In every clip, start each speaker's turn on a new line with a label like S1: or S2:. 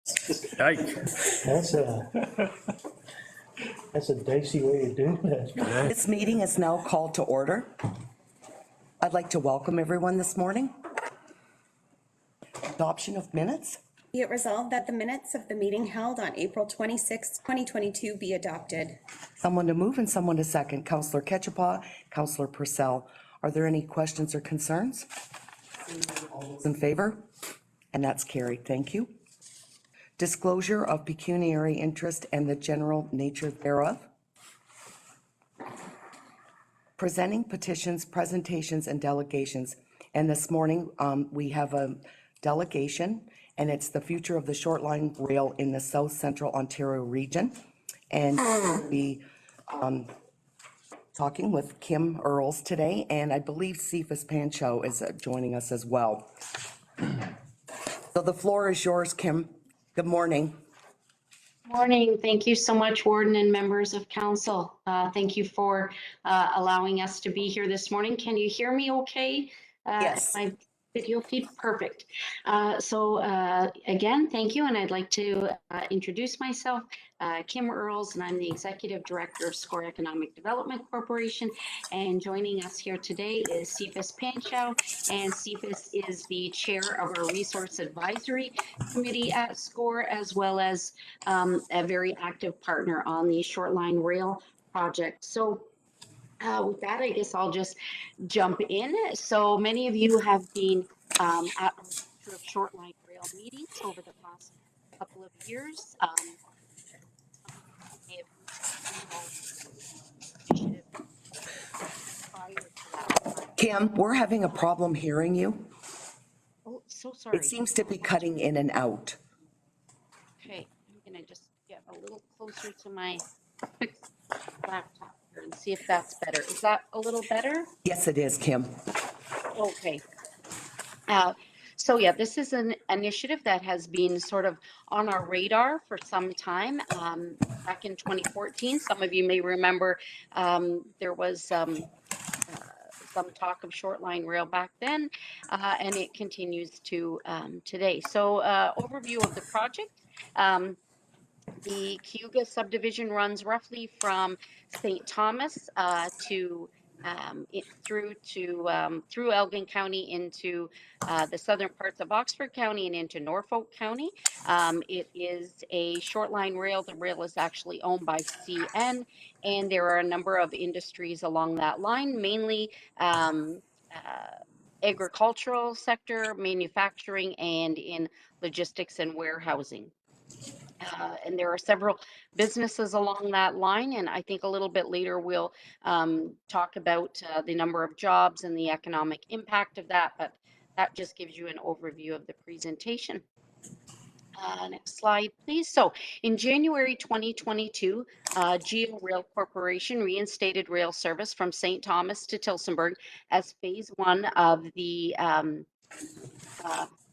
S1: That's a dicey way of doing that.
S2: This meeting is now called to order. I'd like to welcome everyone this morning. Adoption of minutes.
S3: Be it resolved that the minutes of the meeting held on April 26, 2022 be adopted.
S2: Someone to move and someone to second. Councillor Ketchupa, Councillor Purcell. Are there any questions or concerns? All those in favor? And that's carried. Thank you. Disclosure of pecuniary interest and the general nature thereof. Presenting petitions, presentations, and delegations. And this morning we have a delegation, and it's the future of the short line rail in the South Central Ontario region. And we'll be talking with Kim Earls today, and I believe Cephas Pancho is joining us as well. So the floor is yours, Kim. Good morning.
S4: Morning. Thank you so much, Warden and members of Council. Thank you for allowing us to be here this morning. Can you hear me okay?
S2: Yes.
S4: My video feed, perfect. Again, thank you, and I'd like to introduce myself, Kim Earls, and I'm the Executive Director of SCORE Economic Development Corporation. And joining us here today is Cephas Pancho, and Cephas is the chair of our Resource Advisory Committee at SCORE, as well as a very active partner on the Short Line Rail project. So with that, I guess I'll just jump in. So many of you have been at our Short Line Rail meetings over the past couple of years.
S2: Kim, we're having a problem hearing you.
S4: Oh, so sorry.
S2: It seems to be cutting in and out.
S4: Okay, I'm gonna just get a little closer to my laptop here and see if that's better. Is that a little better?
S2: Yes, it is, Kim.
S4: Okay. So yeah, this is an initiative that has been sort of on our radar for some time. Back in 2014, some of you may remember there was some talk of short line rail back then, and it continues to today. So overview of the project. The Cayuga subdivision runs roughly from St. Thomas through Elgin County into the southern parts of Oxford County and into Norfolk County. It is a short line rail. The rail is actually owned by CN, and there are a number of industries along that line, mainly agricultural sector, manufacturing, and in logistics and warehousing. And there are several businesses along that line, and I think a little bit later we'll talk about the number of jobs and the economic impact of that, but that just gives you an overview of the presentation. Next slide, please. So in January 2022, Geo Rail Corporation reinstated rail service from St. Thomas to Tillsonburg as phase one of the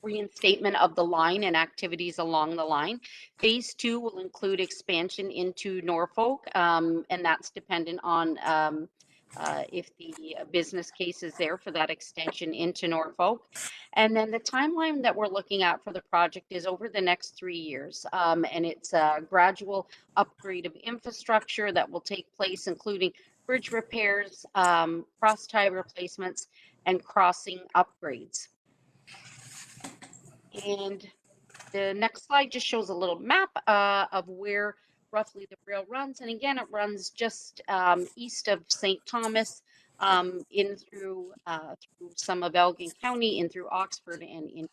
S4: reinstatement of the line and activities along the line. Phase two will include expansion into Norfolk, and that's dependent on if the business case is there for that extension into Norfolk. And then the timeline that we're looking at for the project is over the next 3 years. And it's a gradual upgrade of infrastructure that will take place, including bridge repairs, cross tie replacements, and crossing upgrades. And the next slide just shows a little map of where roughly the rail runs. And again, it runs just east of St. Thomas, in through some of Elgin County, in through Oxford, and in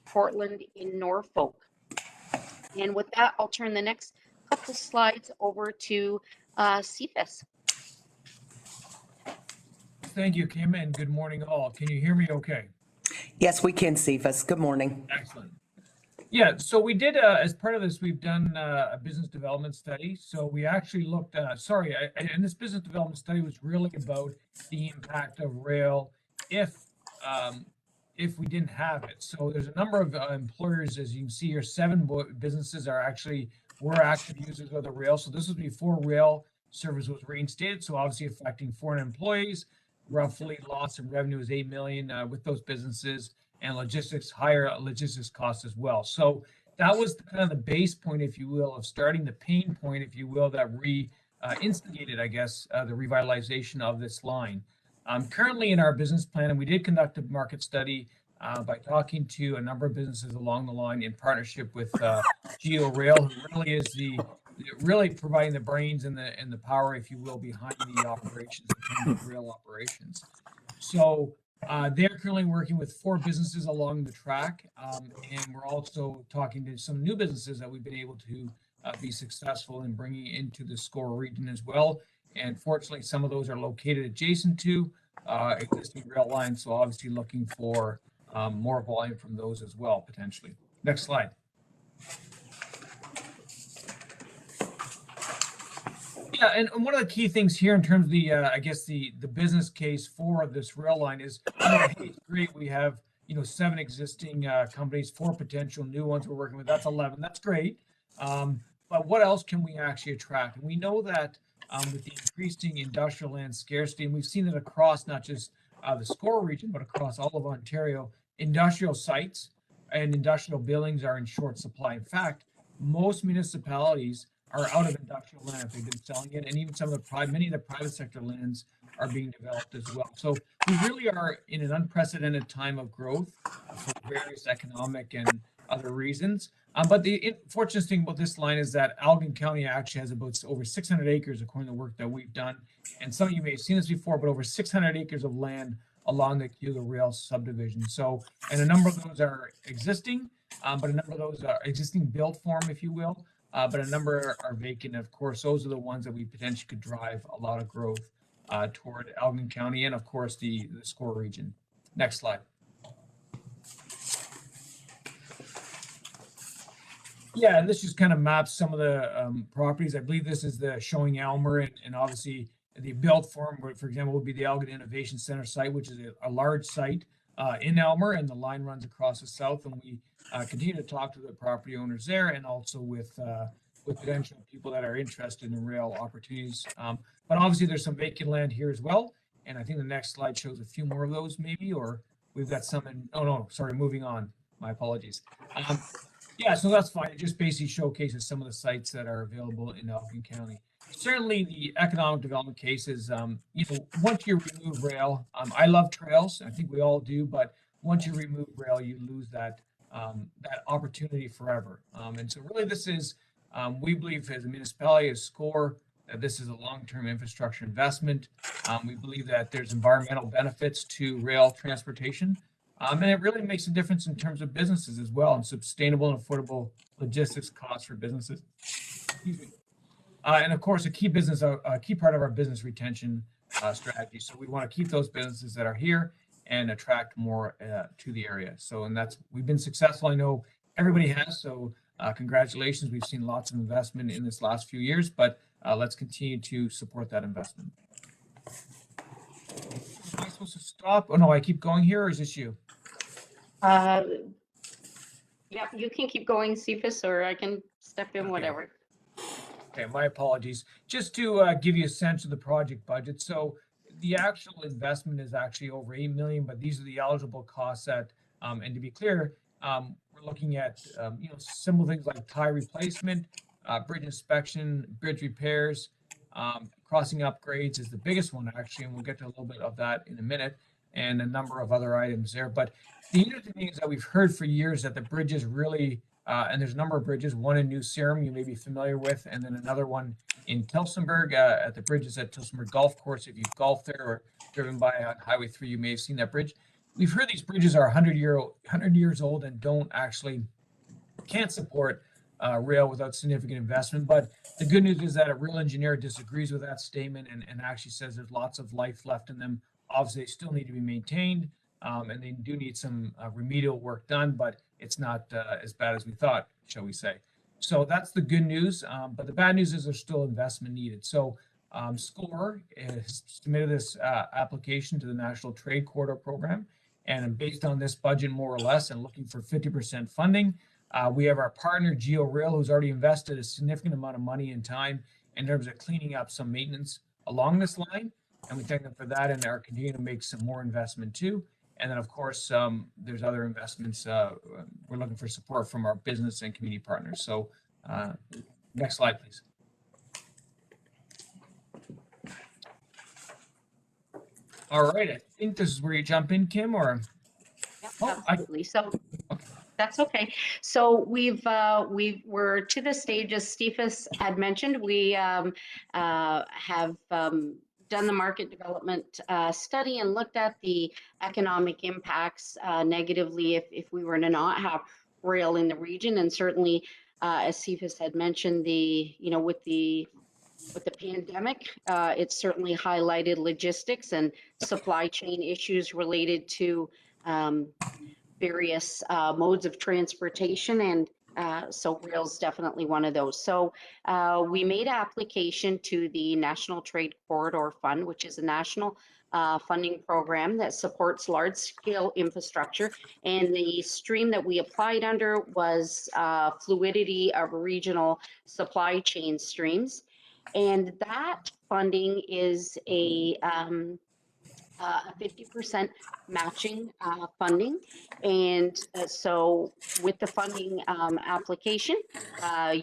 S4: Portland in Norfolk. And with that, I'll turn the next couple slides over to Cephas.
S5: Thank you, Kim, and good morning all. Can you hear me okay?
S2: Yes, we can, Cephas. Good morning.
S5: Excellent. Yeah, so we did, as part of this, we've done a business development study. So we actually looked, and this business development study was really about the impact of rail if we didn't have it. So there's a number of employers, as you can see here, 7 businesses were active users of the rail. So this was before rail service was reinstated. So obviously affecting foreign employees. Roughly loss in revenue is 8 million with those businesses, and higher logistics costs as well. So that was kind of the base point, if you will, of starting the pain point, if you will, that instigated, I guess, the revitalization of this line. Currently in our business plan, and we did conduct a market study by talking to a number of businesses along the line in partnership with Geo Rail, who really is really providing the brains and the power, if you will, behind the operations in terms of rail operations. So they're currently working with 4 businesses along the track, and we're also talking to some new businesses that we've been able to be successful in bringing into the SCORE region as well. And fortunately, some of those are located adjacent to existing rail lines, so obviously looking for more volume from those as well, potentially. Next slide. Yeah, and one of the key things here in terms of the, I guess the business case for this rail line is, hey, it's great. We have 7 existing companies, 4 potential new ones we're working with. That's 11. That's great. But what else can we actually attract? And we know that with the increasing industrial land scarcity, and we've seen it across not just the SCORE region, but across all of Ontario, industrial sites and industrial buildings are in short supply. In fact, most municipalities are out of industrial land if they've been selling it, and even many of the private sector lands are being developed as well. So we really are in an unprecedented time of growth for various economic and other reasons. But the fortunate thing about this line is that Elgin County actually has about over 600 acres, according to the work that we've done. And some of you may have seen this before, but over 600 acres of land along the Cayuga Rail subdivision. So, and a number of those are existing, but a number of those are existing built form, if you will. But a number are vacant. Of course, those are the ones that we potentially could drive a lot of growth toward Elgin County and, of course, the SCORE region. Next slide. Yeah, and this just kind of maps some of the properties. I believe this is the showing Elmer, and obviously the built form, for example, would be the Elgin Innovation Center site, which is a large site in Elmer, and the line runs across the south. And we continue to talk to the property owners there, and also with potential people that are interested in rail opportunities. But obviously, there's some vacant land here as well. And I think the next slide shows a few more of those, maybe, or we've got some in. Oh no, sorry, moving on. My apologies. Yeah, so that's fine. It just basically showcases some of the sites that are available in Elgin County. Certainly, the economic development case is, once you remove rail, I love trails. I think we all do, but once you remove rail, you lose that opportunity forever. And so, really, this is, we believe, as a municipality, as SCORE, that this is a long-term infrastructure investment. We believe that there's environmental benefits to rail transportation. And it really makes a difference in terms of businesses as well, and sustainable and affordable logistics costs for businesses. Excuse me. And of course, a key part of our business retention strategy. So we want to keep those businesses that are here and attract more to the area. So, and we've been successful. I know everybody has. So congratulations. We've seen lots of investment in this last few years, but let's continue to support that investment. Am I supposed to stop? Oh no, I keep going here, or is this you?
S4: Yeah, you can keep going, Cephas, or I can step in, whatever.
S5: Okay, my apologies. Just to give you a sense of the project budget. So the actual investment is actually over $8 million, but these are the eligible costs that, and to be clear, we're looking at, simple things like tie replacement, bridge inspection, bridge repairs, crossing upgrades is the biggest one actually, and we'll get to a little bit of that in a minute, and a number of other items there. But the interesting thing is that we've heard for years that the bridges really, and there's a number of bridges, one in New Serum you may be familiar with, and then another one in Tillsonburg at the bridges at Tillsonburg Golf Course. If you've golfed there or driven by on Highway 3, you may have seen that bridge. We've heard these bridges are 100 years old and can't support rail without significant investment. But the good news is that a real engineer disagrees with that statement and actually says there's lots of life left in them. Obviously, they still need to be maintained, and they do need some remedial work done, but it's not as bad as we thought, shall we say. So that's the good news, but the bad news is there's still investment needed. So SCORE has submitted this application to the National Trade Corridor Program, and based on this budget, more or less, and looking for 50% funding, we have our partner, Geo Rail, who's already invested a significant amount of money and time in terms of cleaning up some maintenance along this line. And we thank them for that, and are continuing to make some more investment too. And then, of course, there's other investments. We're looking for support from our business and community partners. So next slide, please. All right, I think this is where you jump in, Kim, or?
S4: Yep,
S5: Oh,
S4: absolutely. So that's okay. So we're to the stage, as Stephus had mentioned, we have done the market development study and looked at the economic impacts negatively if we were to not have rail in the region. And certainly, as Cephas had mentioned, with the pandemic, it certainly highlighted logistics and supply chain issues related to various modes of transportation, and so rail is definitely one of those. So we made application to the National Trade Corridor Fund, which is a national funding program that supports large-scale infrastructure. And the stream that we applied under was fluidity of regional supply chain streams. And that funding is a 50% matching funding. And so with the funding application,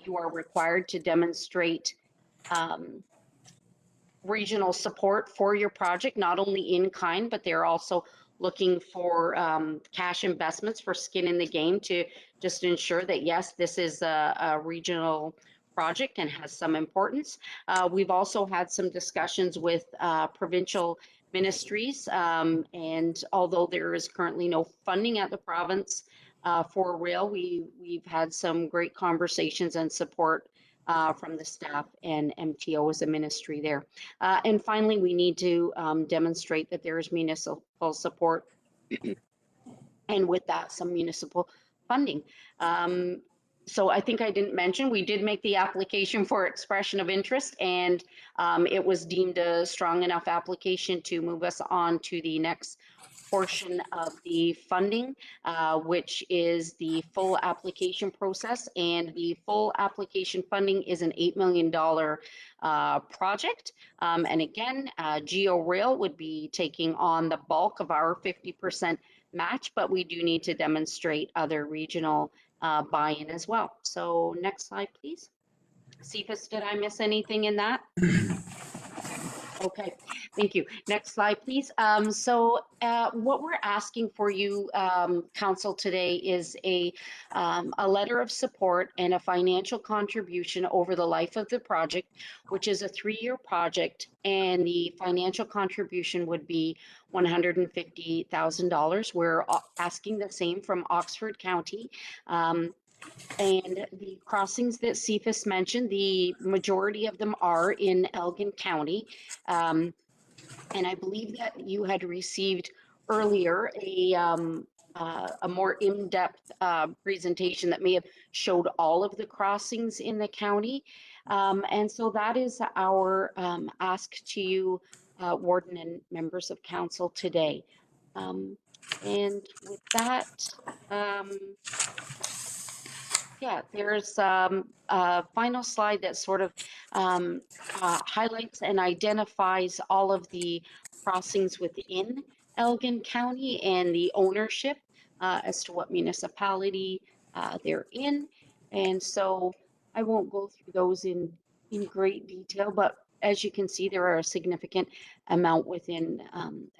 S4: you are required to demonstrate regional support for your project, not only in kind, but they're also looking for cash investments for skin in the game to just ensure that, yes, this is a regional project and has some importance. We've also had some discussions with provincial ministries, and although there is currently no funding at the province for rail, we've had some great conversations and support from the staff and MTO as a ministry there. And finally, we need to demonstrate that there is municipal support and with that, some municipal funding. So I think I didn't mention, we did make the application for expression of interest, and it was deemed a strong enough application to move us on to the next portion of the funding, which is the full application process. And the full application funding is an $8 million project. And again, Geo Rail would be taking on the bulk of our 50% match, but we do need to demonstrate other regional buy-in as well. So next slide, please. Cephas, did I miss anything in that? Okay, thank you. Next slide, please. What we're asking for you, Council, today is a letter of support and a financial contribution over the life of the project, which is a 3-year project, and the financial contribution would be $150,000. We're asking the same from Oxford County. And the crossings that Cephas mentioned, the majority of them are in Elgin County. And I believe that you had received earlier a more in-depth presentation that may have showed all of the crossings in the county. And so that is our ask to you, Warden and members of council today. And with that, yeah, there's a final slide that sort of highlights and identifies all of the crossings within Elgin County and the ownership as to what municipality they're in. And so I won't go through those in great detail, but as you can see, there are a significant amount within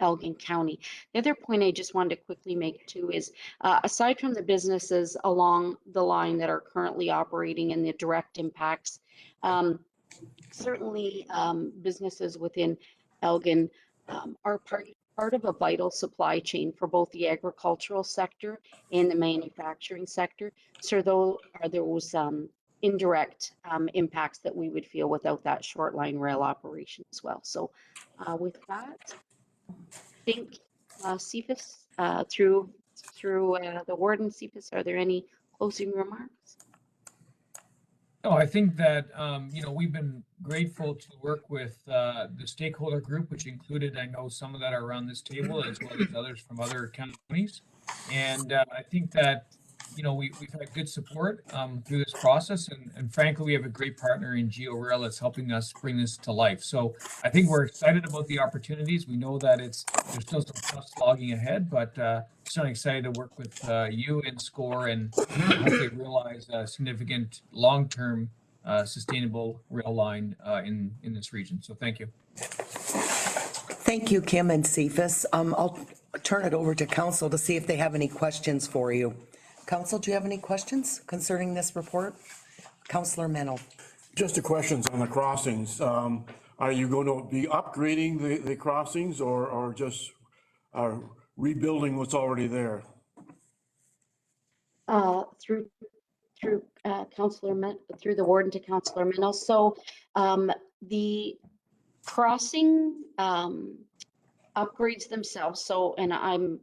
S4: Elgin County. The other point I just wanted to quickly make too is, aside from the businesses along the line that are currently operating and the direct impacts, certainly businesses within Elgin are part of a vital supply chain for both the agricultural sector and the manufacturing sector. So those are those indirect impacts that we would feel without that short line rail operation as well. So with that, I think Cephas, through the Warden, Cephas, are there any closing remarks?
S5: No, I think that, we've been grateful to work with the stakeholder group, which included, I know some of that are around this table, as well as others from other counties. And I think that we've had good support through this process, and frankly, we have a great partner in GeoRail that's helping us bring this to life. So I think we're excited about the opportunities. We know that there's still some tough slogging ahead, but certainly excited to work with you and SCORE and hopefully realize a significant long-term sustainable rail line in this region. So thank you.
S2: Thank you, Kim and Cephas. I'll turn it over to council to see if they have any questions for you. Council, do you have any questions concerning this report? Councillor Mennel.
S6: Just the questions on the crossings. Are you going to be upgrading the crossings or just rebuilding what's already there?
S4: Through through the warden to Councillor Mennel. So the crossing upgrades themselves. So, and I'm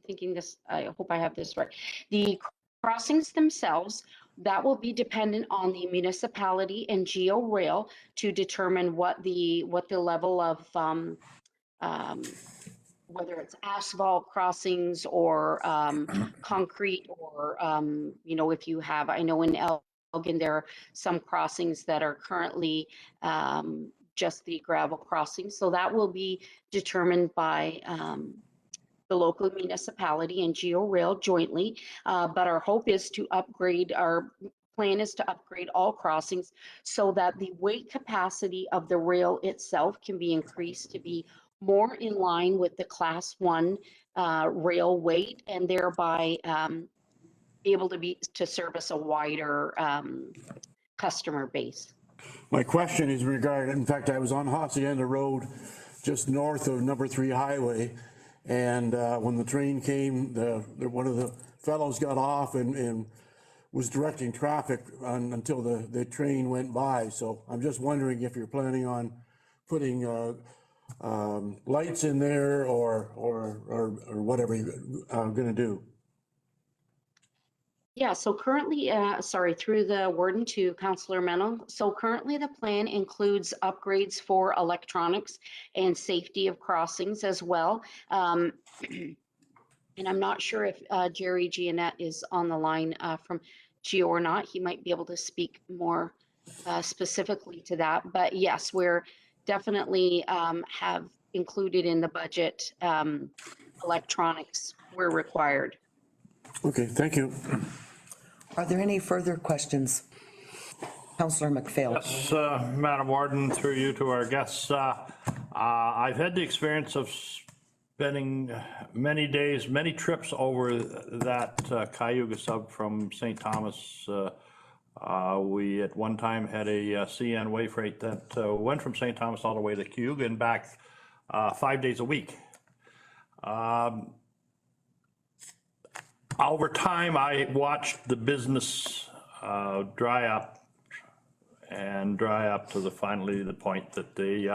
S4: thinking this, I hope I have this right. The crossings themselves, that will be dependent on the municipality and GeoRail to determine what the level of whether it's asphalt crossings or concrete or if you have, I know in Elgin there are some crossings that are currently just the gravel crossings. So that will be determined by the local municipality and GeoRail jointly. But our hope is to upgrade, our plan is to upgrade all crossings so that the weight capacity of the rail itself can be increased to be more in line with the Class 1 rail weight, and thereby able to service a wider customer base.
S6: My question is regarding, in fact, I was on Hacienda Road just north of number 3 highway, and when the train came, one of the fellows got off and was directing traffic until the train went by. So I'm just wondering if you're planning on putting lights in there or whatever you're going to do.
S4: Yeah, so currently, through the warden to Councillor Mennel. So currently the plan includes upgrades for electronics and safety of crossings as well. And I'm not sure if Jerry Giannette is on the line from Geo or not. He might be able to speak more specifically to that. But yes, we're definitely have included in the budget electronics where required.
S6: Okay, thank you.
S2: Are there any further questions? Councillor McPhail.
S7: Yes, Madam Warden, through you to our guests. I've had the experience of spending many days, many trips over that Cayuga sub from St. Thomas. We at one time had a CN way freight that went from St. Thomas all the way to Cayuga and back 5 days a week. Over time, I watched the business dry up to finally the point that they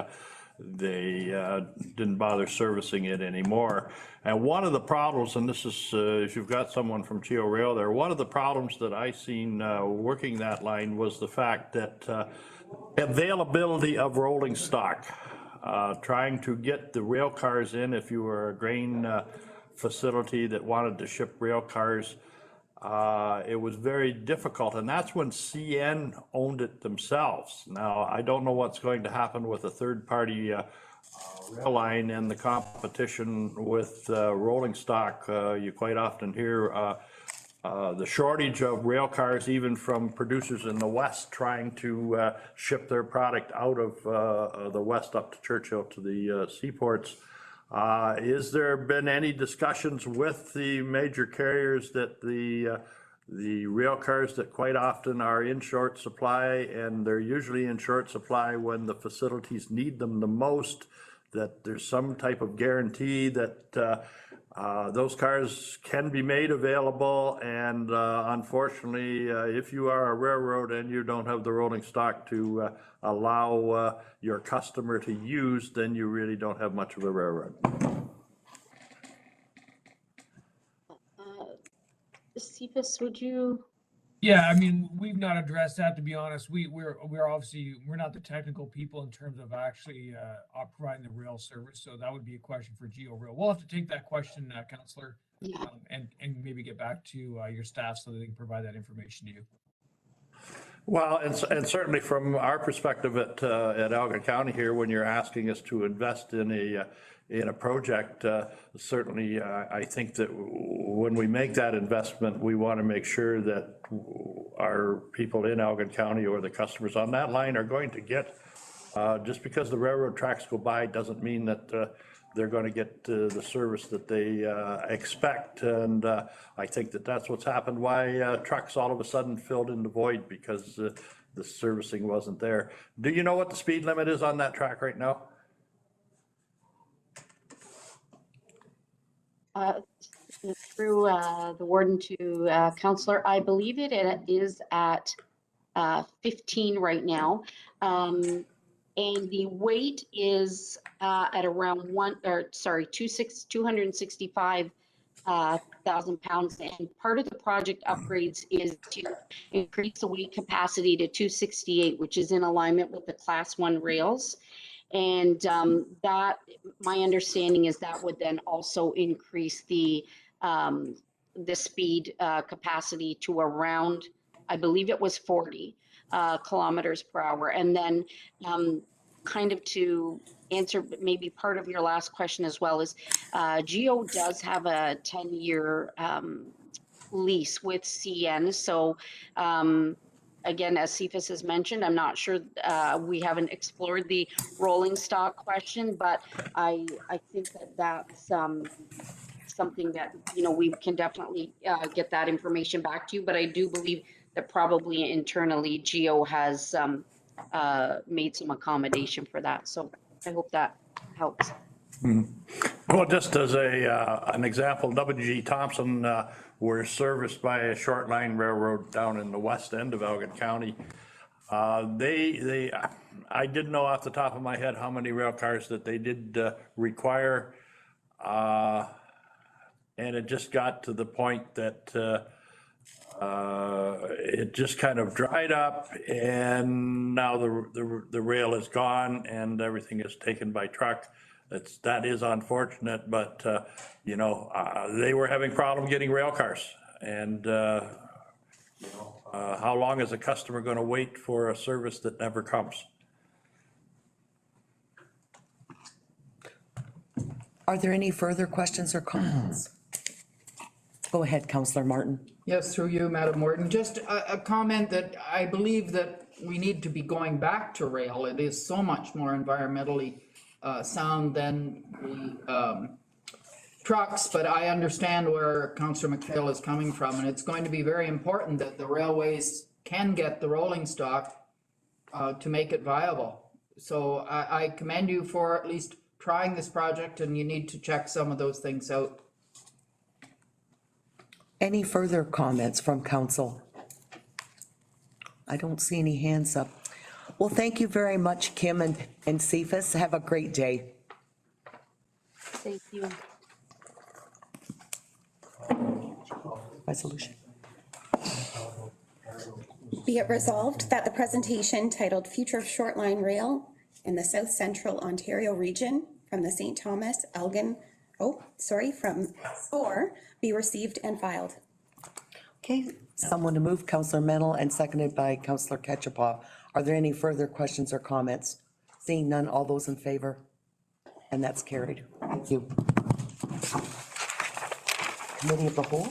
S7: didn't bother servicing it anymore. And one of the problems, and this is if you've got someone from GeoRail there, one of the problems that I seen working that line was the fact that availability of rolling stock, trying to get the rail cars in if you were a grain facility that wanted to ship rail cars, it was very difficult, and that's when CN owned it themselves. Now, I don't know what's going to happen with a third-party rail line and the competition with rolling stock. You quite often hear the shortage of rail cars, even from producers in the West trying to ship their product out of the West up to Churchill to the seaports. Is there been any discussions with the major carriers that the rail cars that quite often are in short supply, and they're usually in short supply when the facilities need them the most, that there's some type of guarantee that those cars can be made available? And unfortunately, if you are a railroad and you don't have the rolling stock to allow your customer to use, then you really don't have much of a railroad.
S4: Cephas, would you?
S5: Yeah, I mean, we've not addressed that, to be honest. We're obviously, we're not the technical people in terms of actually providing the rail service, so that would be a question for GeoRail. We'll have to take that question, Councillor,
S4: Yeah.
S5: And maybe get back to your staff so that they can provide that information to you.
S7: Well, and certainly from our perspective at Elgin County here, when you're asking us to invest in a project, certainly I think that when we make that investment, we want to make sure that our people in Elgin County or the customers on that line are going to get, just because the railroad tracks go by doesn't mean that they're going to get the service that they expect. And I think that that's what's happened, why trucks all of a sudden filled in the void, because the servicing wasn't there. Do you know what the speed limit is on that track right now?
S4: Through the warden to counselor, I believe it is at 15 right now. And the weight is at around 265,000 pounds. And part of the project upgrades is to increase the weight capacity to 268, which is in alignment with the Class 1 rails. And that, my understanding is that would then also increase the speed capacity to around, I believe it was 40 kilometers per hour. And then kind of to answer maybe part of your last question as well is GEO does have a 10-year lease with CN. So again, as Cephas has mentioned, I'm not sure, we haven't explored the rolling stock question, but I think that that's something that, you know, we can definitely get that information back to you. But I do believe that probably internally GEO has made some accommodation for that. So I hope that helps.
S7: Well, just as an example, WG Thompson were serviced by a short line railroad down in the west end of Elgin County. I didn't know off the top of my head how many rail cars that they did require. And it just got to the point that it just kind of dried up, and now the rail is gone and everything is taken by truck. That is unfortunate, but you know, they were having problem getting rail cars, and how long is a customer going to wait for a service that never comes?
S2: Are there any further questions or comments? Go ahead, Councillor Martin.
S8: Yes, through you, Madam Warden. Just a comment that I believe that we need to be going back to rail. It is so much more environmentally sound than the trucks, but I understand where Councillor McPhail is coming from, and it's going to be very important that the railways can get the rolling stock to make it viable. So I commend you for at least trying this project, and you need to check some of those things out.
S2: Any further comments from council? I don't see any hands up. Well, thank you very much, Kim and Cephas. Have a great day.
S4: Thank you.
S2: Resolution.
S3: Be it resolved that the presentation titled Future of Short Line Rail in the South Central Ontario Region from the St. Thomas, Elgin, from SCORE be received and filed.
S2: Okay, someone to move, Councillor Mennel, and seconded by Councillor Ketchapaw. Are there any further questions or comments? Seeing none, all those in favor? And that's carried. Thank you. Committee of the Whole?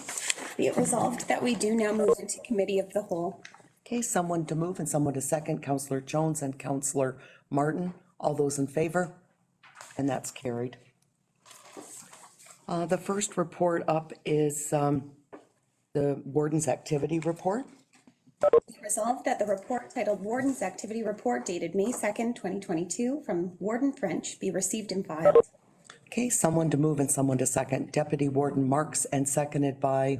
S3: Be it resolved that we do now move into Committee of the Whole.
S2: Okay, someone to move and someone to second, Councillor Jones and Councillor Martin. All those in favor? And that's carried. The first report up is the Warden's Activity Report.
S3: Resolved that the report titled Warden's Activity Report dated May 2nd, 2022 from Warden French be received and filed.
S2: Okay, someone to move and someone to second. Deputy Warden Marks and seconded by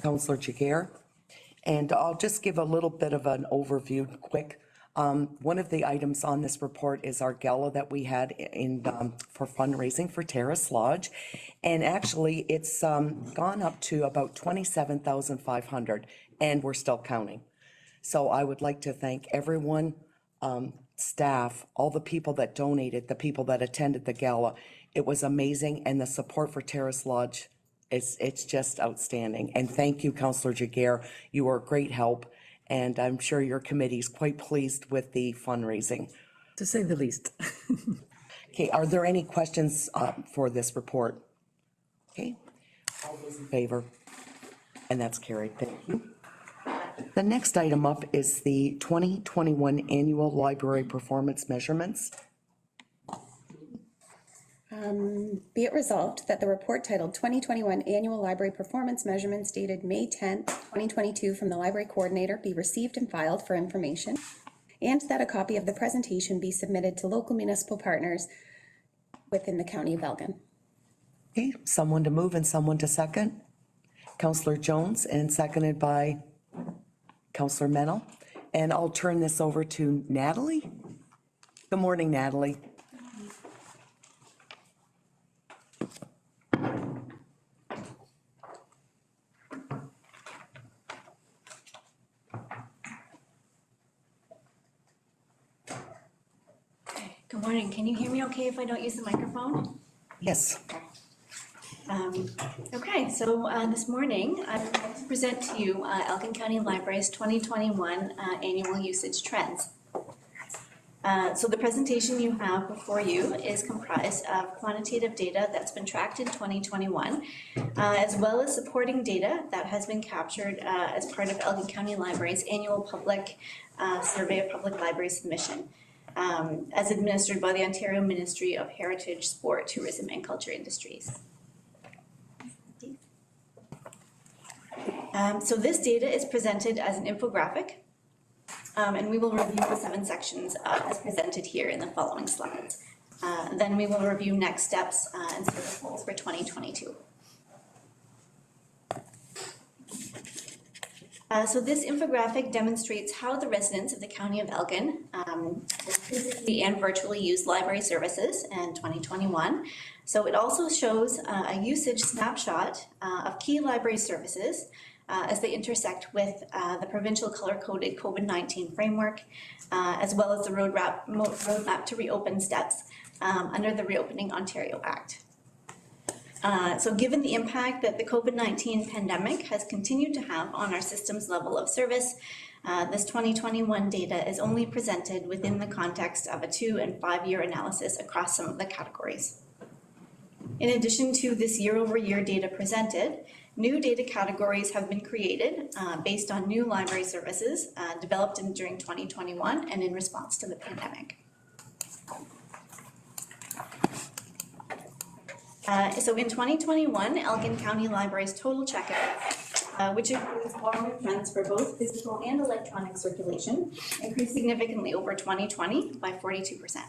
S2: Councillor Jiguer. And I'll just give a little bit of an overview, quick. One of the items on this report is our gala that we had in for fundraising for Terrace Lodge. And actually, it's gone up to about 27,500, and we're still counting. So I would like to thank everyone, staff, all the people that donated, the people that attended the gala. It was amazing, and the support for Terrace Lodge, it's just outstanding. And thank you, Councillor Jiguer. You are a great help, and I'm sure your committee is quite pleased with the fundraising, to say the least. Okay, are there any questions for this report? Okay, all those in favor? And that's carried, thank you. The next item up is the 2021 Annual Library Performance Measurements.
S3: Be it resolved that the report titled 2021 Annual Library Performance Measurements dated May 10th, 2022 from the Library Coordinator be received and filed for information, and that a copy of the presentation be submitted to local municipal partners within the County of Elgin.
S2: Okay, someone to move and someone to second. Councillor Jones, and seconded by Councillor Mennel. And I'll turn this over to Natalie. Good morning, Natalie.
S9: Good morning. Can you hear me okay if I don't use the microphone?
S2: Yes.
S9: Okay, so this morning I would like to present to you Elgin County Library's 2021 annual usage trends. So the presentation you have before you is comprised of quantitative data that's been tracked in 2021, as well as supporting data that has been captured as part of Elgin County Library's annual public survey of public library submission, as administered by the Ontario Ministry of Heritage, Sport, Tourism and Culture Industries. So this data is presented as an infographic, and we will review the 7 sections as presented here in the following slides. Then we will review next steps and service goals for 2022. So this infographic demonstrates how the residents of the County of Elgin physically and virtually used library services in 2021. So it also shows a usage snapshot of key library services as they intersect with the provincial color-coded COVID-19 framework, as well as the roadmap to reopen steps under the Reopening Ontario Act. So given the impact that the COVID-19 pandemic has continued to have on our system's level of service, this 2021 data is only presented within the context of a 2- and 5-year analysis across some of the categories. In addition to this year-over-year data presented, new data categories have been created based on new library services developed during 2021 and in response to the pandemic. So in 2021, Elgin County Library's total checkout, which includes forward trends for both physical and electronic circulation, increased significantly over 2020 by 42%.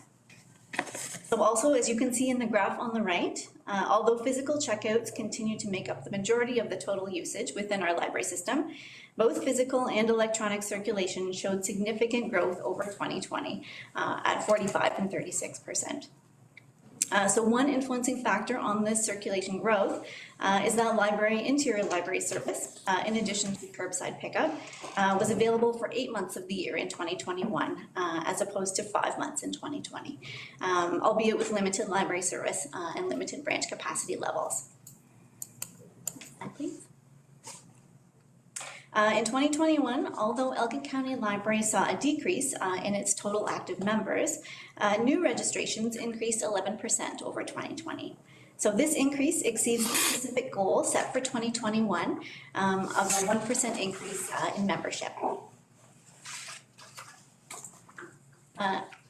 S9: So also, as you can see in the graph on the right, although physical checkouts continue to make up the majority of the total usage within our library system, both physical and electronic circulation showed significant growth over 2020 at 45% and 36%. So one influencing factor on this circulation growth is that interior library service, in addition to curbside pickup, was available for 8 months of the year in 2021, as opposed to 5 months in 2020, albeit with limited library service and limited branch capacity levels. Please. In 2021, although Elgin County Library saw a decrease in its total active members, new registrations increased 11% over 2020. So this increase exceeds the specific goal set for 2021 of a 1% increase in membership.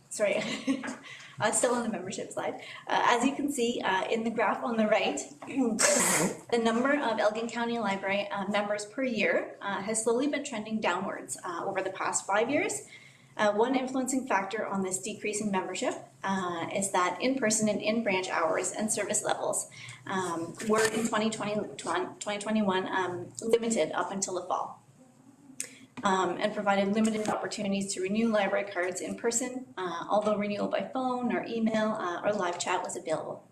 S9: Sorry. Still on the membership slide. As you can see in the graph on the right, the number of Elgin County Library members per year has slowly been trending downwards over the past 5 years. One influencing factor on this decrease in membership is that in-person and in-branch hours and service levels were in 2021 limited up until the fall. And provided limited opportunities to renew library cards in person, although renewal by phone or email or live chat was available.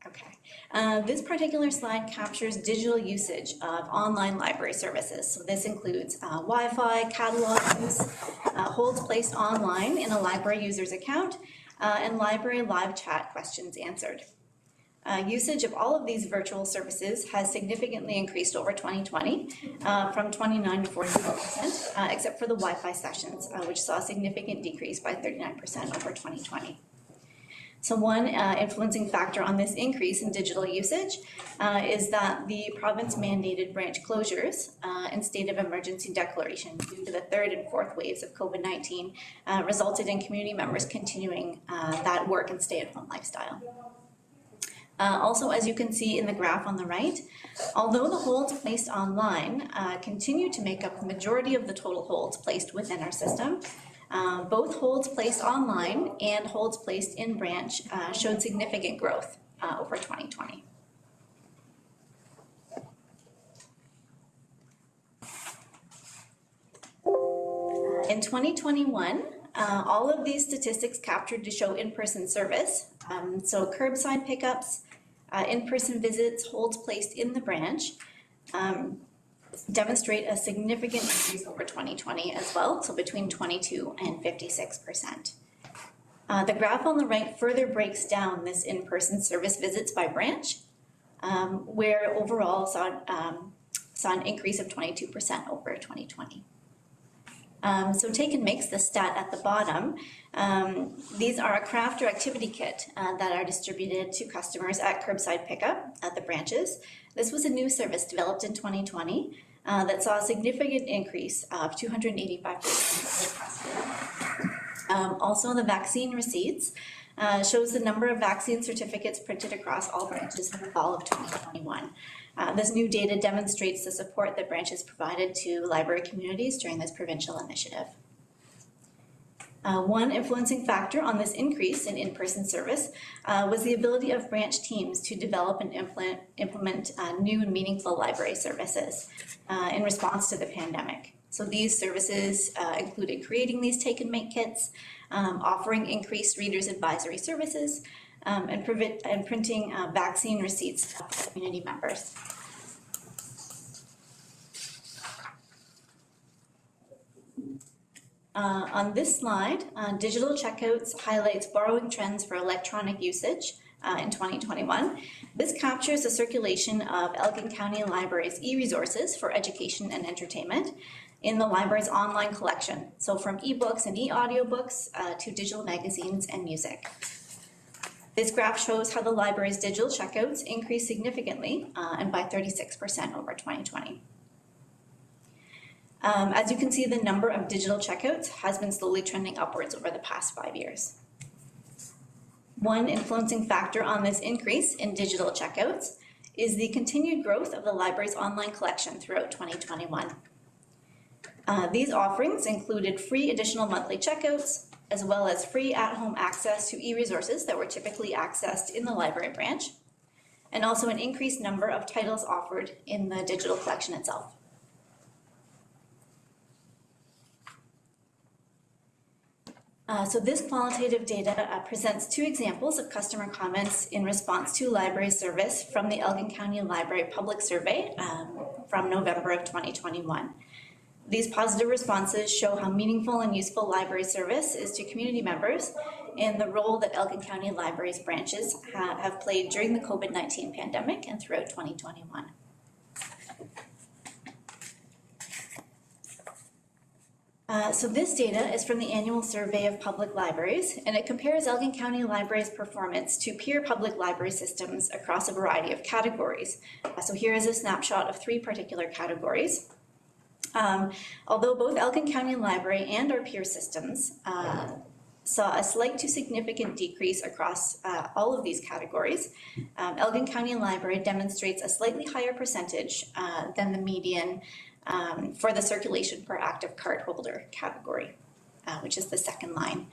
S9: Okay. This particular slide captures digital usage of online library services. So this includes Wi-Fi, catalog use, holds placed online in a library user's account, and library live chat questions answered. Usage of all of these virtual services has significantly increased over 2020 from 29 to 44%, except for the Wi-Fi sessions, which saw a significant decrease by 39% over 2020. So one influencing factor on this increase in digital usage is that the province mandated branch closures and state of emergency declaration due to the third and fourth waves of COVID-19 resulted in community members continuing that work and stay-at-home lifestyle. Also, as you can see in the graph on the right, although the holds placed online continue to make up the majority of the total holds placed within our system, both holds placed online and holds placed in branch showed significant growth over 2020. In 2021, all of these statistics captured to show in-person service, so curbside pickups, in-person visits, holds placed in the branch, demonstrate a significant increase over 2020 as well, so between 22 and 56%. The graph on the right further breaks down this in-person service visits by branch, where overall saw an increase of 22% over 2020. So Take and Makes the stat at the bottom. These are a craft or activity kit that are distributed to customers at curbside pickup at the branches. This was a new service developed in 2020 that saw a significant increase of 285%. Also, the vaccine receipts shows the number of vaccine certificates printed across all branches in the fall of 2021. This new data demonstrates the support that branches provided to library communities during this provincial initiative. One influencing factor on this increase in in-person service was the ability of branch teams to develop and implement new and meaningful library services in response to the pandemic. So these services included creating these take and make kits, offering increased readers advisory services, and printing vaccine receipts for community members. On this slide, digital checkouts highlights borrowing trends for electronic usage in 2021. This captures the circulation of Elgin County Library's e-resources for education and entertainment in the library's online collection. So from ebooks and e-audiobooks to digital magazines and music. This graph shows how the library's digital checkouts increased significantly and by 36% over 2020. As you can see, the number of digital checkouts has been slowly trending upwards over the past 5 years. One influencing factor on this increase in digital checkouts is the continued growth of the library's online collection throughout 2021. These offerings included free additional monthly checkouts, as well as free at-home access to e-resources that were typically accessed in the library branch, and also an increased number of titles offered in the digital collection itself. So this qualitative data presents two examples of customer comments in response to library service from the Elgin County Library Public Survey from November of 2021. These positive responses show how meaningful and useful library service is to community members and the role that Elgin County Library's branches have played during the COVID-19 pandemic and throughout 2021. So this data is from the annual survey of public libraries, and it compares Elgin County Library's performance to peer public library systems across a variety of categories. So here is a snapshot of 3 particular categories. Although both Elgin County Library and our peer systems saw a slight to significant decrease across all of these categories, Elgin County Library demonstrates a slightly higher percentage than the median for the circulation per active card holder category, which is the second line.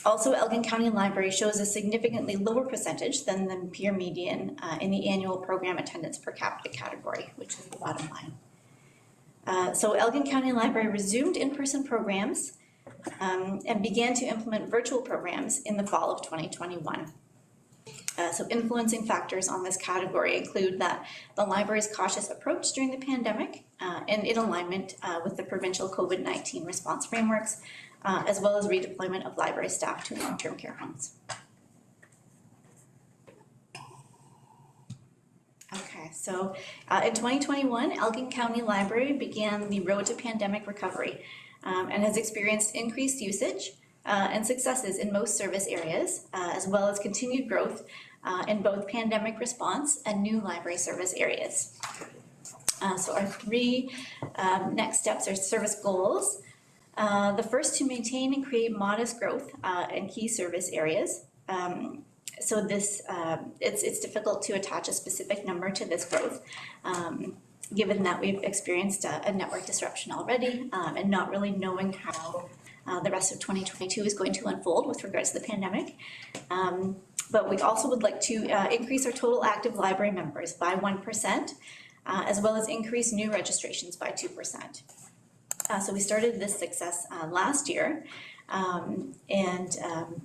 S9: Also, Elgin County Library shows a significantly lower percentage than the peer median in the annual program attendance per capita category, which is the bottom line. So Elgin County Library resumed in-person programs and began to implement virtual programs in the fall of 2021. So influencing factors on this category include that the library's cautious approach during the pandemic and in alignment with the provincial COVID-19 response frameworks, as well as redeployment of library staff to long-term care homes. Okay, so in 2021, Elgin County Library began the road to pandemic recovery and has experienced increased usage and successes in most service areas, as well as continued growth in both pandemic response and new library service areas. So our three next steps are service goals. The first, to maintain and create modest growth in key service areas. So this, it's difficult to attach a specific number to this growth, given that we've experienced a network disruption already and not really knowing how the rest of 2022 is going to unfold with regards to the pandemic. But we also would like to increase our total active library members by 1%, as well as increase new registrations by 2%. So we started this success last year and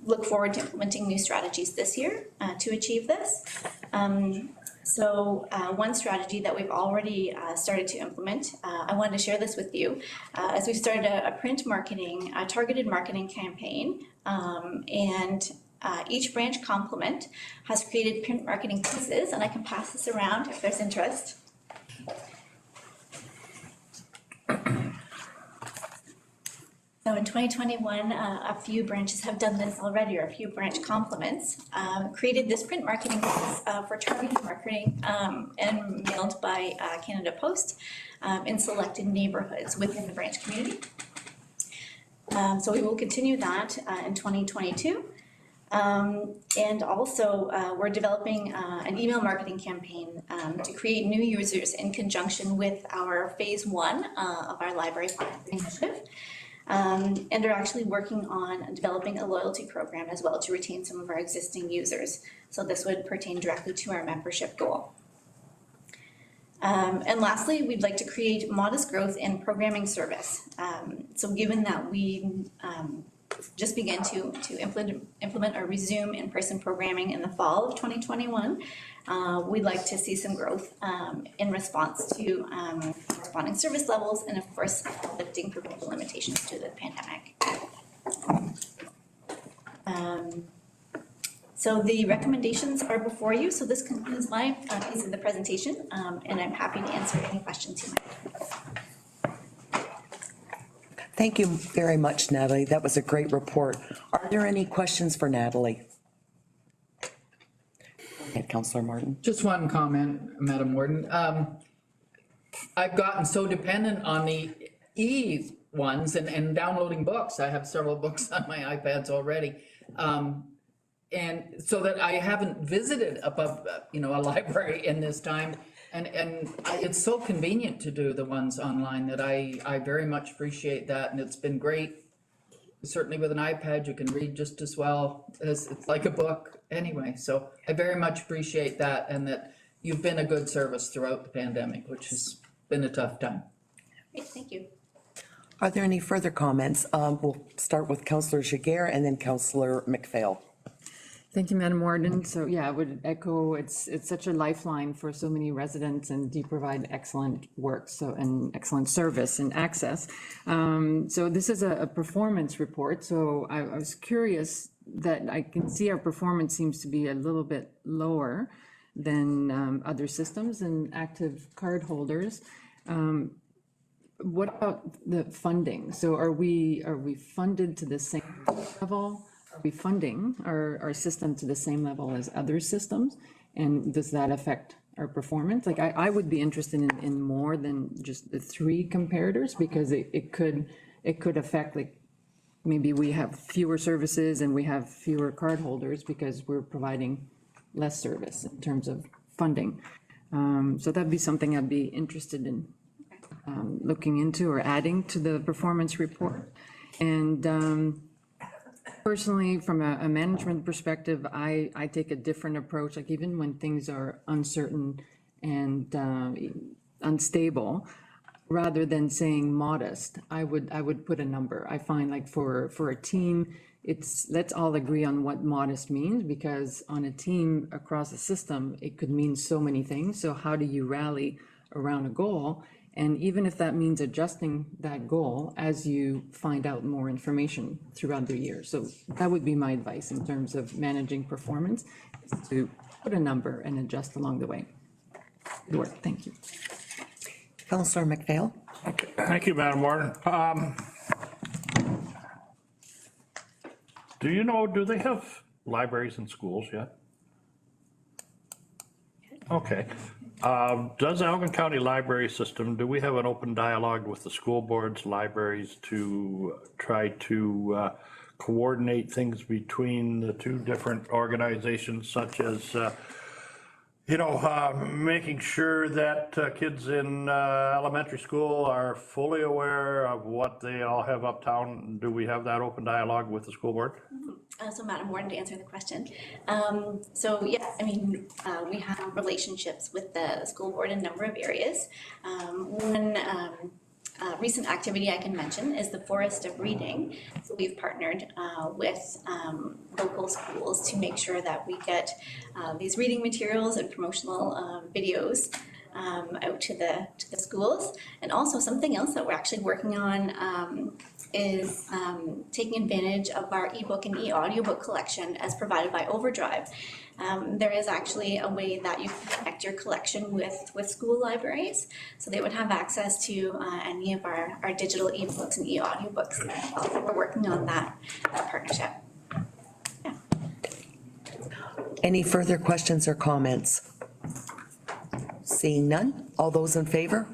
S9: look forward to implementing new strategies this year to achieve this. So one strategy that we've already started to implement, I wanted to share this with you, as we've started a print marketing, a targeted marketing campaign, and each branch complement has created print marketing pieces, and I can pass this around if there's interest. So in 2021, a few branches have done this already, or a few branch complements, created this print marketing for targeted marketing and mailed by Canada Post in selected neighborhoods within the branch community. So we will continue that in 2022. And also we're developing an email marketing campaign to create new users in conjunction with our phase 1 of our library initiative. And are actually working on developing a loyalty program as well to retain some of our existing users. So this would pertain directly to our membership goal. And lastly, we'd like to create modest growth in programming service. So given that we just began to implement or resume in-person programming in the fall of 2021, we'd like to see some growth in response to corresponding service levels and, of course, lifting provincial limitations to the pandemic. So the recommendations are before you. So this concludes my piece of the presentation, and I'm happy to answer any questions you might have.
S2: Thank you very much, Natalie. That was a great report. Are there any questions for Natalie? Go ahead, Councillor Martin.
S8: Just one comment, Madam Warden. I've gotten so dependent on the ones and downloading books. I have several books on my iPads already. And so that I haven't visited a library in this time. And it's so convenient to do the ones online that I very much appreciate that. And it's been great. Certainly with an iPad, you can read just as well as it's like a book anyway. So I very much appreciate that, and that you've been a good service throughout the pandemic, which has been a tough time.
S9: Great, thank you.
S2: Are there any further comments? We'll start with Councillor Jiguer and then Councillor McPhail.
S10: Thank you, Madam Warden. So yeah, I would echo, it's such a lifeline for so many residents, and you provide excellent work and excellent service and access. So this is a performance report. So I was curious that I can see our performance seems to be a little bit lower than other systems and active card holders. What about the funding? So are we funded to the same level? Are we funding our system to the same level as other systems? And does that affect our performance? Like I would be interested in more than just the 3 comparators, because it could affect, like, maybe we have fewer services and we have fewer card holders because we're providing less service in terms of funding. So that'd be something I'd be interested in looking into or adding to the performance report. And personally, from a management perspective, I take a different approach. Like, even when things are uncertain and unstable, rather than saying modest, I would put a number. I find, like, for a team, let's all agree on what modest means, because on a team across the system, it could mean so many things. So how do you rally around a goal? And even if that means adjusting that goal as you find out more information throughout the year. So that would be my advice in terms of managing performance, is to put a number and adjust along the way. Good work, thank you.
S2: Councillor McPhail.
S7: Thank you, Madam Warden. Do you know, do they have libraries in schools yet? Okay. Does Elgin County Library System, do we have an open dialogue with the school boards, libraries to try to coordinate things between the two different organizations, such as making sure that kids in elementary school are fully aware of what they all have uptown? Do we have that open dialogue with the school board?
S9: So Madam Warden, to answer the question. So yes, I mean, we have relationships with the school board in a number of areas. One recent activity I can mention is the Forest of Reading. So we've partnered with local schools to make sure that we get these reading materials and promotional videos out to the schools. And also something else that we're actually working on is taking advantage of our ebook and e-audiobook collection as provided by Overdrive. There is actually a way that you can connect your collection with school libraries, so they would have access to any of our digital ebooks and e-audiobooks. So we're working on that partnership. Yeah.
S2: Any further questions or comments? Seeing none, all those in favor?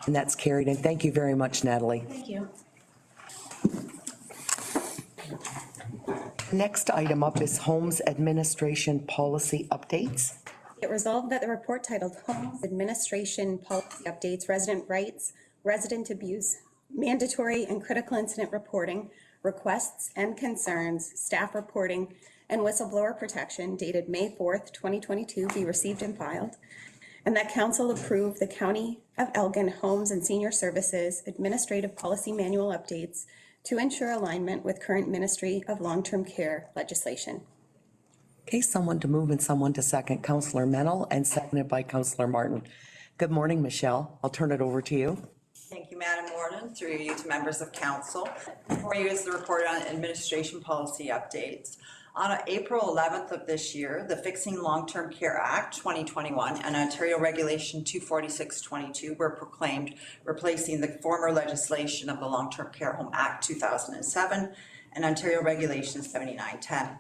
S2: And that's carried, and thank you very much, Natalie.
S9: Thank you.
S2: Next item up is Holmes Administration Policy Updates.
S3: It resolved that the report titled Holmes Administration Policy Updates, Resident Rights, Resident Abuse, Mandatory and Critical Incident Reporting, Requests and Concerns, Staff Reporting, and Whistleblower Protection dated May 4th, 2022 be received and filed, and that council approve the County of Elgin Homes and Senior Services Administrative Policy Manual updates to ensure alignment with current Ministry of Long-Term Care legislation.
S2: Okay, someone to move and someone to second. Councillor Mennel, and seconded by Councillor Martin. Good morning, Michelle. I'll turn it over to you.
S11: Thank you, Madam Warden, through you to members of council. Before you is the report on administration policy updates. On April 11th of this year, the Fixing Long-Term Care Act 2021 and Ontario Regulation 246/22 were proclaimed, replacing the former legislation of the Long-Term Care Home Act 2007 and Ontario Regulation 7910.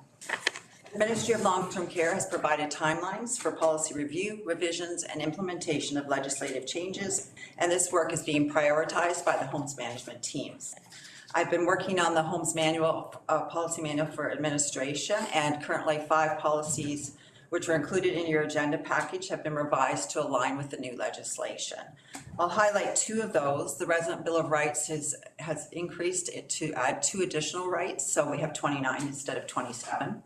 S11: The Ministry of Long-Term Care has provided timelines for policy review, revisions, and implementation of legislative changes, and this work is being prioritized by the Homes management teams. I've been working on the Holmes manual, policy manual for administration, and currently 5 policies which were included in your agenda package have been revised to align with the new legislation. I'll highlight 2 of those. The Resident Bill of Rights has increased it to add 2 additional rights, so we have 29 instead of 27.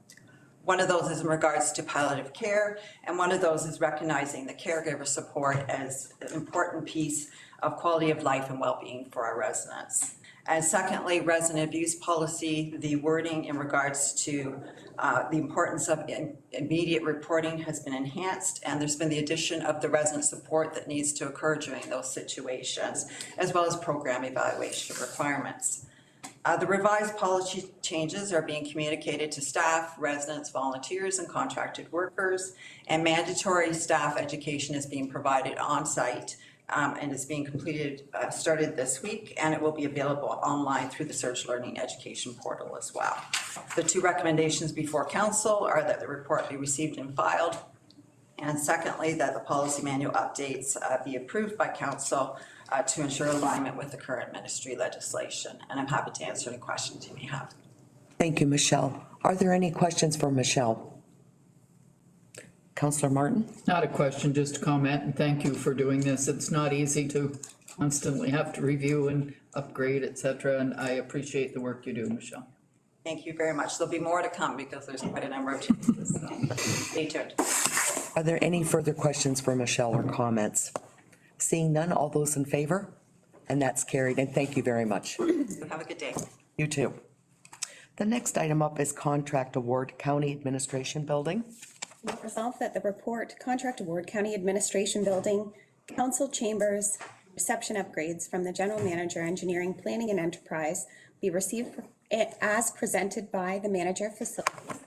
S11: One of those is in regards to palliative care, and one of those is recognizing the caregiver support as an important piece of quality of life and well-being for our residents. And secondly, resident abuse policy, the wording in regards to the importance of immediate reporting has been enhanced, and there's been the addition of the resident support that needs to occur during those situations, as well as program evaluation requirements. The revised policy changes are being communicated to staff, residents, volunteers, and contracted workers, and mandatory staff education is being provided on-site and is being completed, started this week, and it will be available online through the Surge Learning Education portal as well. The 2 recommendations before council are that the report be received and filed, and secondly, that the policy manual updates be approved by council to ensure alignment with the current ministry legislation. And I'm happy to answer any questions you may have.
S2: Thank you, Michelle. Are there any questions for Michelle? Councillor Martin?
S8: Not a question, just a comment, and thank you for doing this. It's not easy to constantly have to review and upgrade, et cetera, and I appreciate the work you do, Michelle.
S11: Thank you very much. There'll be more to come because there's quite a number of changes. So stay tuned.
S2: Are there any further questions for Michelle or comments? Seeing none, all those in favor? And that's carried, and thank you very much.
S11: Have a good day.
S2: You too. The next item up is contract award, County Administration Building.
S3: Resolved that the report contract award County Administration Building, Council Chambers, reception upgrades from the General Manager, Engineering, Planning and Enterprise be received as presented by the Manager of Facilities,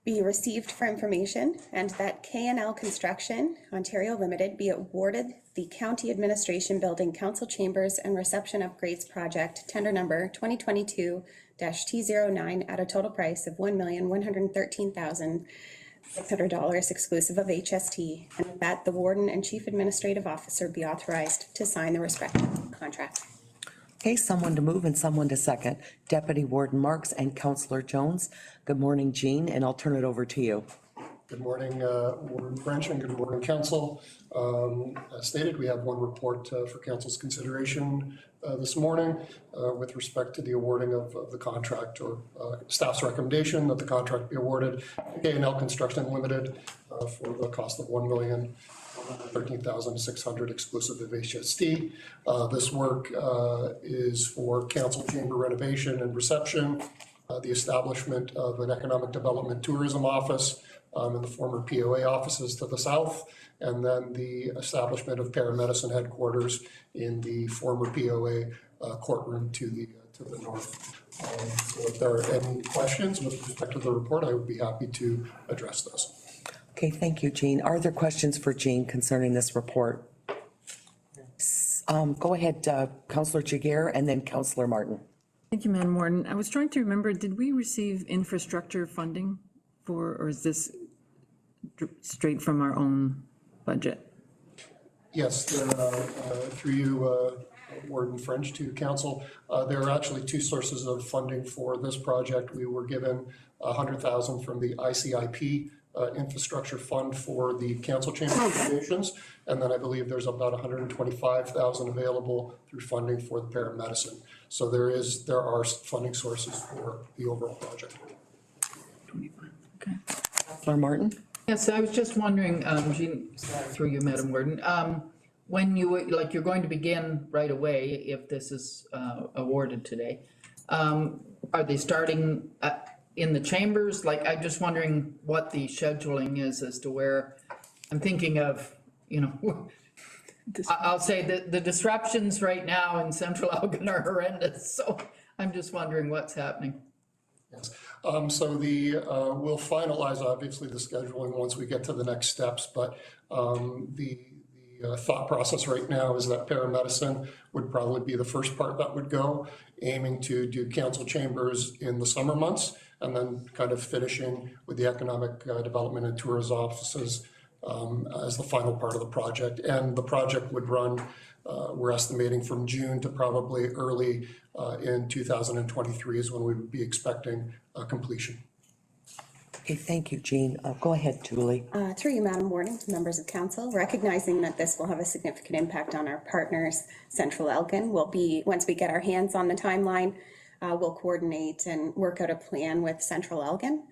S3: be received for information, and that K&L Construction, Ontario Limited, be awarded the County Administration Building, Council Chambers and Reception Upgrades Project, tender number 2022-T09 at a total price of $1,113,600 exclusive of HST, and that the Warden and Chief Administrative Officer be authorized to sign the respective contract.
S2: Okay, someone to move and someone to second. Deputy Warden Marks and Councillor Jones. Good morning, Jean, and I'll turn it over to you.
S12: Good morning, Warden French, and good morning, Council. As stated, we have one report for Council's consideration this morning with respect to the awarding of the contract, or staff's recommendation that the contract be awarded to K&L Construction Limited for the cost of $1,113,600 exclusive of HST. This work is for council chamber renovation and reception, the establishment of an economic development tourism office in the former POA offices to the south, and then the establishment of paramedicine headquarters in the former POA courtroom to the north. So if there are any questions with respect to the report, I would be happy to address those.
S2: Okay, thank you, Jean. Are there questions for Jean concerning this report? Go ahead, Councillor Jiguer and then Councillor Martin.
S10: Thank you, Madam Warden. I was trying to remember, did we receive infrastructure funding for, or is this straight from our own budget?
S12: Yes, through you, Warden French, to Council, there are actually two sources of funding for this project. We were given $100,000 from the ICIP infrastructure fund for the council chamber donations, and then I believe there's about $125,000 available through funding for the paramedicine. So there are funding sources for the overall project.
S10: 25. Okay.
S2: Councillor Martin?
S8: Yes, I was just wondering, Jean, through you, Madam Warden, when you're going to begin right away, if this is awarded today, are they starting in the chambers? Like, I'm just wondering what the scheduling is as to where, I'm thinking of, I'll say that the disruptions right now in central Elgin are horrendous, so I'm just wondering what's happening.
S12: Yes, so we'll finalize obviously the scheduling once we get to the next steps, but the thought process right now is that paramedicine would probably be the first part that would go, aiming to do council chambers in the summer months, and then kind of finishing with the economic development and tourism offices as the final part of the project. And the project would run, we're estimating, from June to probably early in 2023 is when we would be expecting completion.
S2: Okay, thank you, Jean. Go ahead, Julie.
S3: Through you, Madam Warden, to members of council, recognizing that this will have a significant impact on our partners, Central Elgin, once we get our hands on the timeline, we'll coordinate and work out a plan with Central Elgin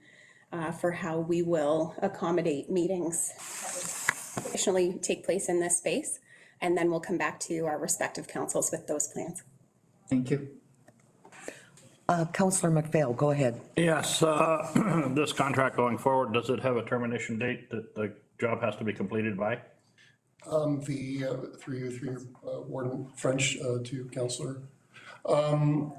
S3: for how we will accommodate meetings that traditionally take place in this space, and then we'll come back to our respective councils with those plans.
S8: Thank you.
S2: Councillor McPhail, go ahead.
S7: Yes, this contract going forward, does it have a termination date that the job has to be completed by?
S12: Through you, Warden French, to Councillor.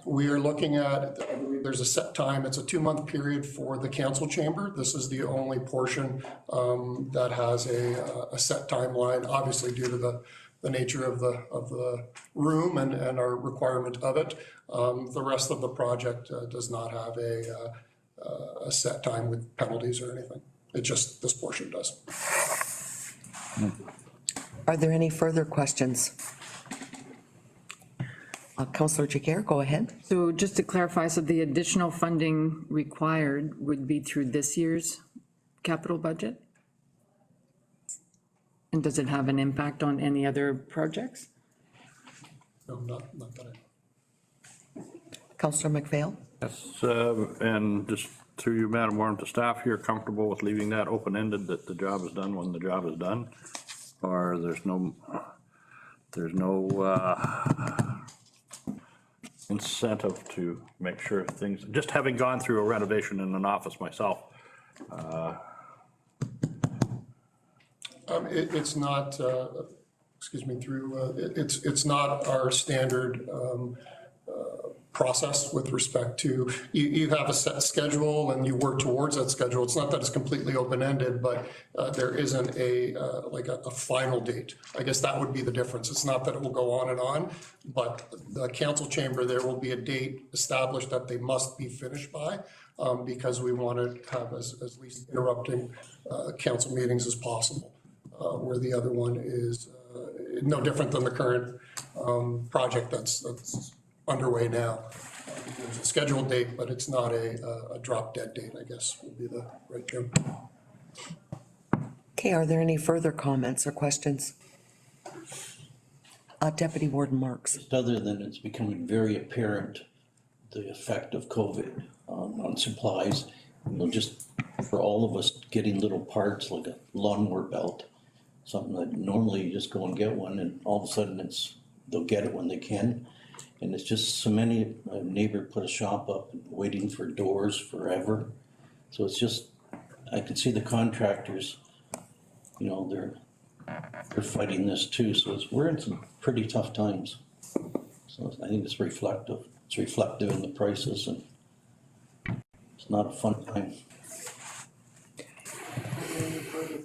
S12: We are looking at, I believe there's a set time, it's a 2-month period for the council chamber. This is the only portion that has a set timeline, obviously due to the nature of the room and our requirement of it. The rest of the project does not have a set time with penalties or anything. It just, this portion does.
S2: Are there any further questions? Councillor Jiguer, go ahead.
S10: So just to clarify, so the additional funding required would be through this year's capital budget? And does it have an impact on any other projects?
S12: No, not that I know.
S2: Councillor McPhail?
S7: Yes, and just through you, Madam Warden, to staff here, comfortable with leaving that open-ended, that the job is done when the job is done? Or there's no incentive to make sure things, just having gone through a renovation in an office myself.
S12: It's not, excuse me, it's not our standard process with respect to, you have a set schedule and you work towards that schedule. It's not that it's completely open-ended, but there isn't like a final date. I guess that would be the difference. It's not that it will go on and on, but the council chamber, there will be a date established that they must be finished by, because we want to have as least interrupting council meetings as possible, where the other one is no different than the current project that's underway now. There's a scheduled date, but it's not a drop dead date, I guess would be the right term.
S2: Okay, are there any further comments or questions? Deputy Warden Marks.
S1: Just other than it's becoming very apparent, the effect of COVID on supplies, just for all of us getting little parts like a lawnmower belt, something that normally you just go and get one and all of a sudden they'll get it when they can. And it's just so many, a neighbor put a shop up waiting for doors forever. So it's just, I can see the contractors, they're fighting this too. So we're in some pretty tough times. So I think it's reflective. It's reflective in the prices, and it's not a fun time.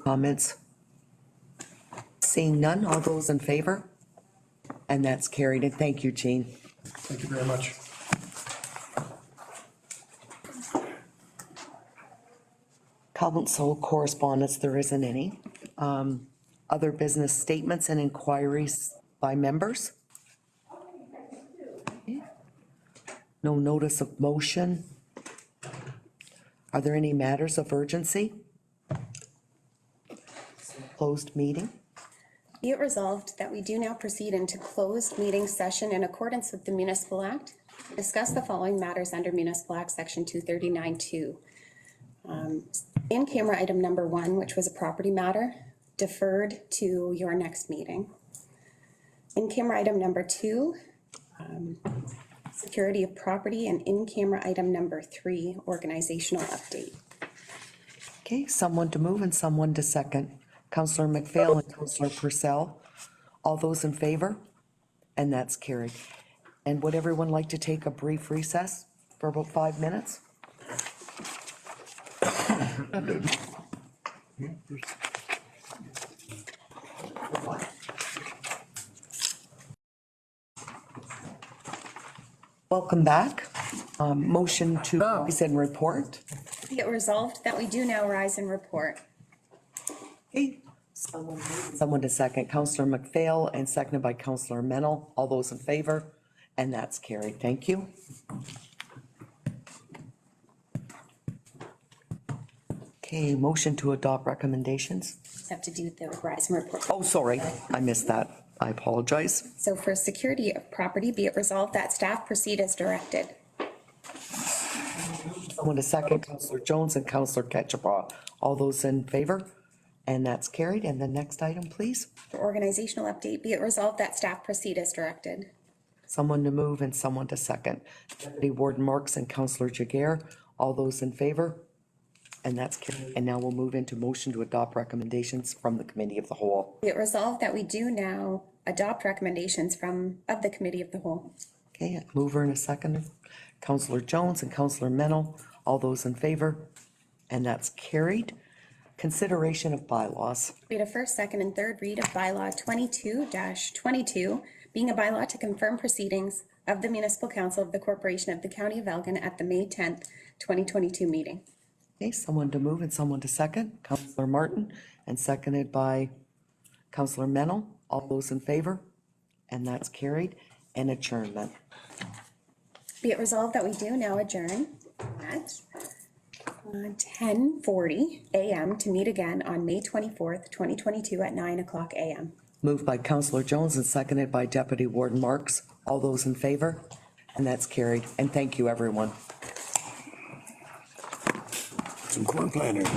S2: Comments? Seeing none, all those in favor? And that's carried, and thank you, Jean.
S12: Thank you very much.
S2: Council correspondence, there isn't any. Other business statements and inquiries by members? No notice of motion. Are there any matters of urgency? Closed meeting.
S3: Be it resolved that we do now proceed into closed meeting session in accordance with the Municipal Act. Discuss the following matters under Municipal Act Section 239-2. In-camera item number 1, which was a property matter, deferred to your next meeting. In-camera item number 2, security of property, and in-camera item number 3, organizational update.
S2: Okay, someone to move and someone to second. Councillor McPhail and Councillor Purcell. All those in favor? And that's carried. And would everyone like to take a brief recess for about 5 minutes? Welcome back. Motion to rise and report.
S3: Be it resolved that we do now rise and report.
S2: Okay, someone to second. Councillor McPhail and seconded by Councillor Mennel. All those in favor? And that's carried. Thank you. Okay, motion to adopt recommendations.
S3: Have to do the rise and report.
S2: Oh, sorry, I missed that. I apologize.
S3: So for security of property, be it resolved that staff proceed as directed.
S2: Someone to second. Councillor Jones and Councillor Ketchapaw. All those in favor? And that's carried. And the next item, please.
S3: For organizational update, be it resolved that staff proceed as directed.
S2: Someone to move and someone to second. Deputy Warden Marks and Councillor Jaguar. All those in favor? And that's carried. And now we'll move into motion to adopt recommendations from the Committee of the Whole.
S3: Be it resolved that we do now adopt recommendations of the Committee of the Whole.
S2: Okay, a mover and a second. Councillor Jones and Councillor Mennel. All those in favor? And that's carried. Consideration of bylaws.
S3: Read a first, second, and third read of bylaw 22-22, being a bylaw to confirm proceedings of the Municipal Council of the Corporation of the County of Elgin at the May 10th, 2022 meeting.
S2: Okay, someone to move and someone to second. Councillor Martin and seconded by Councillor Mennel. All those in favor? And that's carried. And adjournment.
S3: Be it resolved that we do now adjourn at 10:40 a.m. to meet again on May 24th, 2022 at 9:00 a.m.
S2: Moved by Councillor Jones and seconded by Deputy Warden Marks. All those in favor? And that's carried. And thank you, everyone.
S6: Some corn planters.